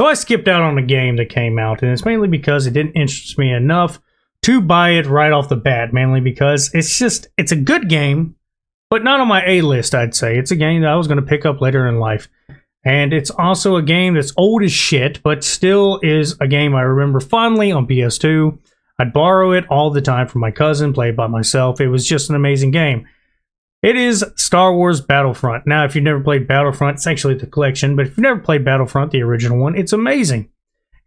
So I skipped out on a game that came out, and it's mainly because it didn't interest me enough to buy it right off the bat, mainly because it's a good game, but not on my A list, I'd say. It's a game that I was going to pick up later in life. And it's also a game that's old as shit, but still is a game I remember fondly on PS2. I'd borrow it all the time from my cousin, play it by myself. It was just an amazing game. It is Star Wars Battlefront. Now, if you've never played Battlefront, it's actually the collection, but if you've never played Battlefront, the original one, it's amazing.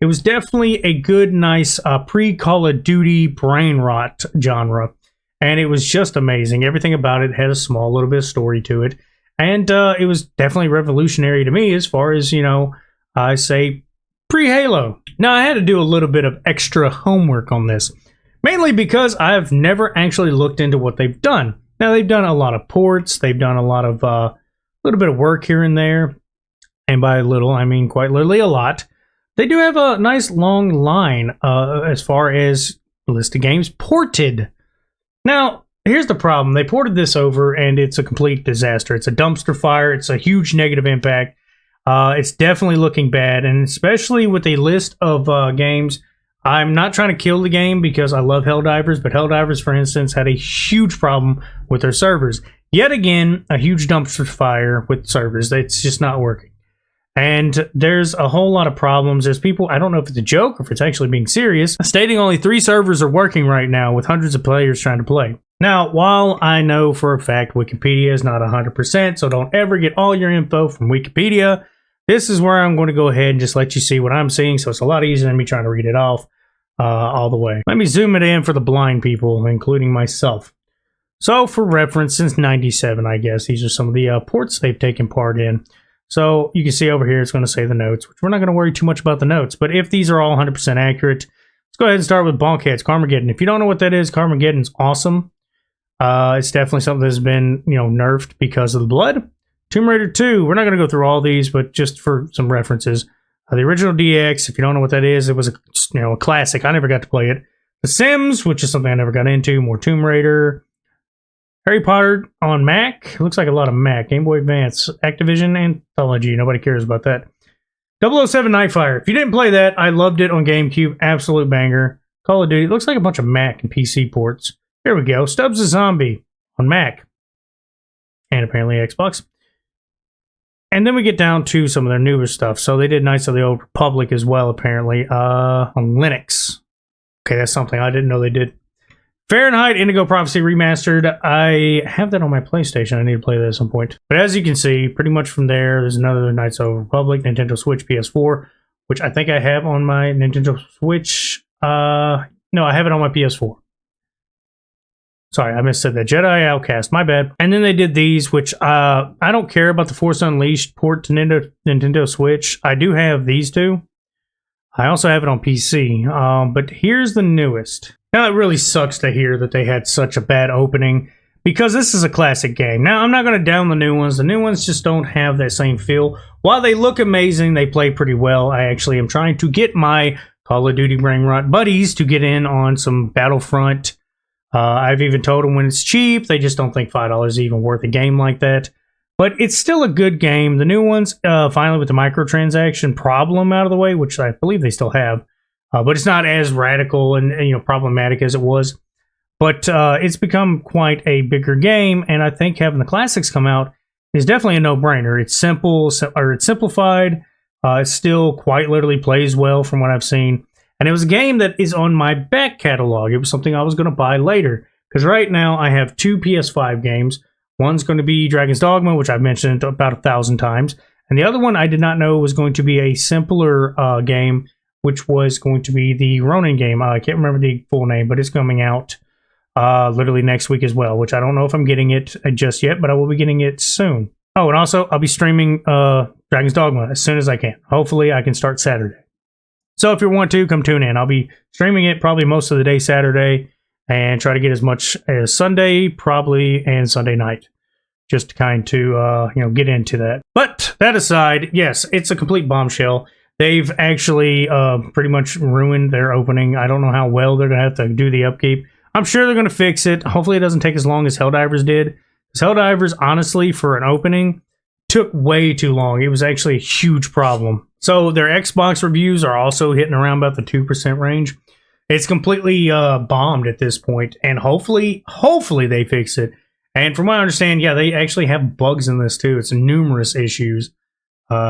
It was definitely a good, nice pre-Call of Duty brain rot genre, and it was just amazing. Everything about it had a small little bit of story to it, and it was definitely revolutionary to me as far as, I say, pre-Halo. Now, I had to do a little bit of extra homework on this, mainly because I've never actually looked into what they've done. Now, they've done a lot of ports, they've done a lot of, little bit of work here and there, and by little, I mean quite literally a lot. They do have a nice long line as far as the list of games ported. Now, here's the problem. They ported this over, and it's a complete disaster. It's a dumpster fire. It's a huge negative impact. It's definitely looking bad, and especially with a list of games. I'm not trying to kill the game because I love Helldivers, but Helldivers, for instance, had a huge problem with their servers. Yet again, a huge dumpster fire with servers. It's just not working. And there's a whole lot of problems. There's people, I don't know if it's a joke or if it's actually being serious, stating only 3 servers are working right now with hundreds of players trying to play. Now, while I know for a fact Wikipedia is not 100%, so don't ever get all your info from Wikipedia, this is where I'm going to go ahead and just let you see what I'm seeing, so it's a lot easier than me trying to read it off all the way. Let me zoom it in for the blind people, including myself. So, for reference, since 97, I guess, these are some of the ports they've taken part in. So, you can see over here, it's going to say the notes, which we're not going to worry too much about the notes, but if these are all 100% accurate, let's go ahead and start with Bonkheads, Carmageddon. If you don't know what that is, Carmageddon's awesome. It's definitely something that's been, nerfed because of the blood. Tomb Raider 2, we're not going to go through all these, but just for some references. The original DX, if you don't know what that is, it was a classic. I never got to play it. The Sims, which is something I never got into. More Tomb Raider. Harry Potter on Mac. Looks like a lot of Mac. Game Boy Advance. Activision Anthology. Nobody cares about that. 007 Nightfire. If you didn't play that, I loved it on GameCube. Absolute banger. Call of Duty. It looks like a bunch of Mac and PC ports. Here we go. Stubbs the Zombie on Mac. And apparently Xbox. And then we get down to some of their newer stuff. So they did Knights of the Old Republic as well, apparently, on Linux. Okay, that's something I didn't know they did. Fahrenheit Indigo Prophecy Remastered. I have that on my PlayStation. I need to play that at some point. But as you can see, pretty much from there's another Knights of the Old Republic, Nintendo Switch, PS4, which I think I have on my Nintendo Switch. No, I have it on my PS4. Sorry, I missaid that. Jedi Outcast, my bad. And then they did these, which I don't care about the Force Unleashed port to Nintendo Switch. I do have these two. I also have it on PC. But here's the newest. Now, it really sucks to hear that they had such a bad opening, because this is a classic game. Now, I'm not going to down the new ones. The new ones just don't have that same feel. While they look amazing, they play pretty well. I actually am trying to get my Call of Duty brain rot buddies to get in on some Battlefront. I've even told them when it's cheap, they just don't think $5 is even worth a game like that. But it's still a good game. The new ones, finally with the microtransaction problem out of the way, which I believe they still have, but it's not as radical and problematic as it was. But it's become quite a bigger game, and I think having the classics come out is definitely a no-brainer. It's simple, or it's simplified. It still quite literally plays well from what I've seen. And it was a game that is on my back catalog. It was something I was going to buy later. Because right now I have 2 PS5 games. One's going to be Dragon's Dogma, which I've mentioned about 1,000 times. And the other one I did not know was going to be a simpler game, which was going to be the Ronin game. I can't remember the full name, but it's coming out literally next week as well, which I don't know if I'm getting it just yet, but I will be getting it soon. Oh, and also I'll be streaming Dragon's Dogma as soon as I can. Hopefully I can start Saturday. So if you want to, come tune in. I'll be streaming it probably most of the day Saturday and try to get as much as Sunday, probably, and Sunday night. Just to kind of, get into that. But that aside, yes, it's a complete bombshell. They've actually pretty much ruined their opening. I don't know how well they're going to have to do the upkeep. I'm sure they're going to fix it. Hopefully it doesn't take as long as Helldivers did. Because Helldivers, honestly, for an opening, took way too long. It was actually a huge problem. So their Xbox reviews are also hitting around about the 2% range. It's completely bombed at this point, and hopefully they fix it. And from what I understand, yeah, they actually have bugs in this too. It's numerous issues,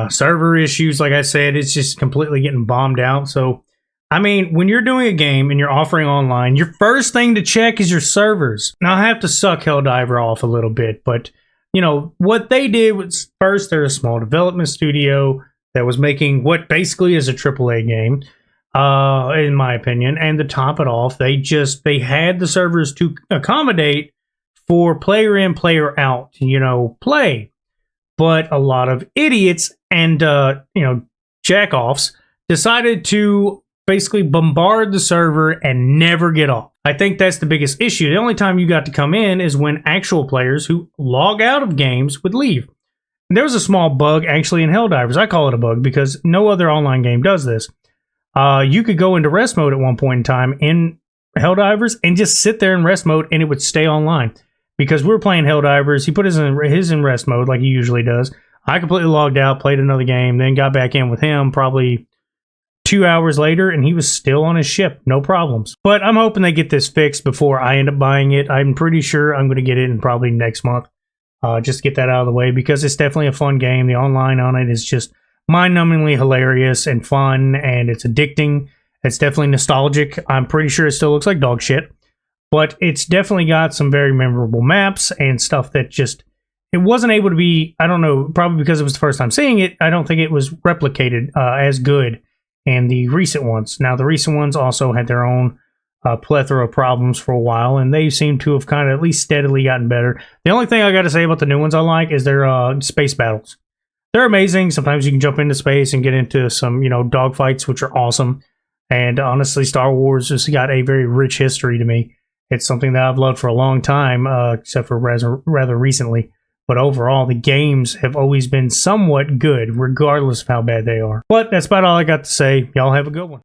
server issues. Like I said, it's just completely getting bombed out. So, I mean, when you're doing a game and you're offering online, your first thing to check is your servers. Now, I have to suck Helldiver off a little bit, but you know what they did was first they're a small development studio that was making what basically is a AAA game, in my opinion. And to top it off, they had the servers to accommodate for player in, player out, play. But a lot of idiots and, jack-offs decided to basically bombard the server and never get off. I think that's the biggest issue. The only time you got to come in is when actual players who log out of games would leave. And there was a small bug actually in Helldivers. I call it a bug because no other online game does this. You could go into rest mode at one point in time in Helldivers and just sit there in rest mode and it would stay online. Because we were playing Helldivers, he put his in rest mode like he usually does. I completely logged out, played another game, then got back in with him probably 2 hours later, and he was still on his ship, no problems. But I'm hoping they get this fixed before I end up buying it. I'm pretty sure I'm going to get it in probably next month, just to get that out of the way, because it's definitely a fun game. The online on it is just mind-numbingly hilarious and fun, and it's addicting. It's definitely nostalgic. I'm pretty sure it still looks like dog shit. But it's definitely got some very memorable maps and stuff that just, it wasn't able to be, I don't know, probably because it was the first time seeing it, I don't think it was replicated as good in the recent ones. Now, the recent ones also had their own plethora of problems for a while, and they seem to have kind of at least steadily gotten better. The only thing I got to say about the new ones I like is their space battles. They're amazing. Sometimes you can jump into space and get into some, dogfights, which are awesome. And honestly, Star Wars just got a very rich history to me. It's something that I've loved for a long time, except for rather recently. But overall, the games have always been somewhat good, regardless of how bad they are. But that's about all I got to say. Y'all have a good one.